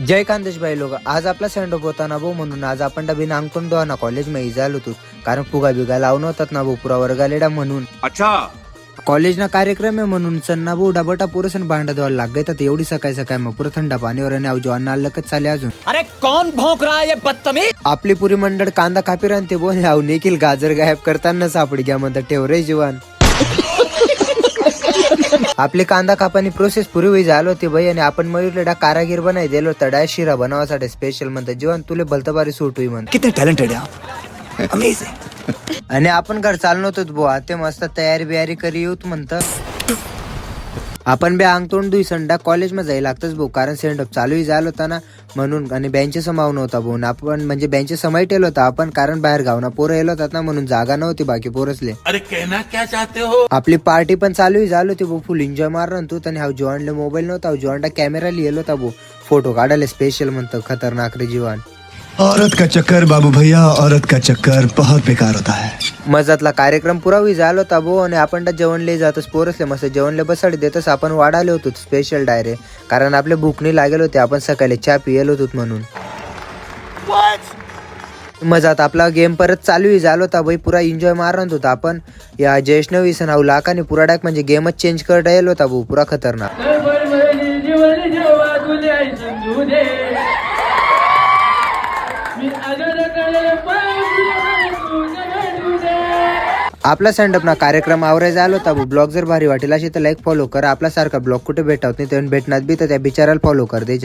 जय खानदेश भाई लोग, आज आपला सेंड ऑफ होता ना भाऊ, म्हणून आज आपण डबीन अंगतून दोना कॉलेज मध्ये झालो होतो. कारण फुगा बिगा लावून होतात ना भाऊ, पुरा वर्गालेडा म्हणून. अच्छा कॉलेज ना कार्यक्रम आहे म्हणून सन्ना भाऊ डबटा पुरसन भांडा धुवायला लाग गए. तर एवढी सकाळी सकाळी मग पुरा थंडा पाणीवर आणि अवजो अन्न लगत चाले अजून. अरे कौन भौंक रहा है ये बदतमीज? आपली पुरी मंडळ कांदा कापी राहते बोल हाव निखिल गाजर गायब करताना सापडी घ्या म्हणतात ठेव रे जीवन. आपली कांदा कापानी प्रोसेस पुरी होई झालो होती भाई, आणि आपण मयूरलेडा कारागीर बनाय दिलो तडा शिरा बनवासाठी स्पेशल म्हणतात जीवन तुले भलतबारी सूट होई म्हणत. कितने टैलेंटेड है अमेजिंग. आणि आपण घर चाललो होतो बुवा, ते मस्त तयारी बियारी करी येऊत म्हणत. आपण बी अंग तोंड दुई संडा कॉलेज मध्ये जायला लागतच भाऊ, कारण सेंड ऑफ चालूही झाला होता ना म्हणून. आणि बँचे समावून होता भाऊ, आपण म्हणजे बँचे समय ठेवलं होता आपण, कारण बाहेर गावना पोरं येलो होतात ना म्हणून जागा नव्हती बाकी पोरसले. अरे कहना क्या चाहते हो? आपली पार्टी पण चालूही झाली होती भाऊ, फुल एन्जॉय मारणार तू. आणि हा जॉनला मोबाईल नव्हता, जॉनला कॅमेरा लिहिलो होता भाऊ, फोटो काढायला स्पेशल म्हणतं खतरनाक रे जीवन. औरत का चक्कर बाबू भैया, औरत का चक्कर बहुत बेकार होता है. मजातला कार्यक्रम पुरा होई झाला होता भाऊ, आणि आपण जेवणले जातोच पोरसले मस्त जेवणले बसाडी देतच आपण वाढाले होतो स्पेशल डायरे, कारण आपले भूक नाही लागेल होते, आपण सकाळी चहा पियलो होतो म्हणून. मजात आपला गेम परत चालूही झाला होता भाई, पुरा एन्जॉय मारत होता आपण. या जैष्णवी सनाव लाखाने पुरा डाक म्हणजे गेमच चेंज करता येईल होता भाऊ, पुरा खतरनाक. आपला सेंडअप ना कार्यक्रम आवराय झाला होता. ब्लॉग जर भारी वाटेल असेल तर लाईक फॉलो करा. आपला सारखा ब्लॉग कुठे भेटत नाही, भेटणार बी तर त्या बिचाराला फॉलो कर दे.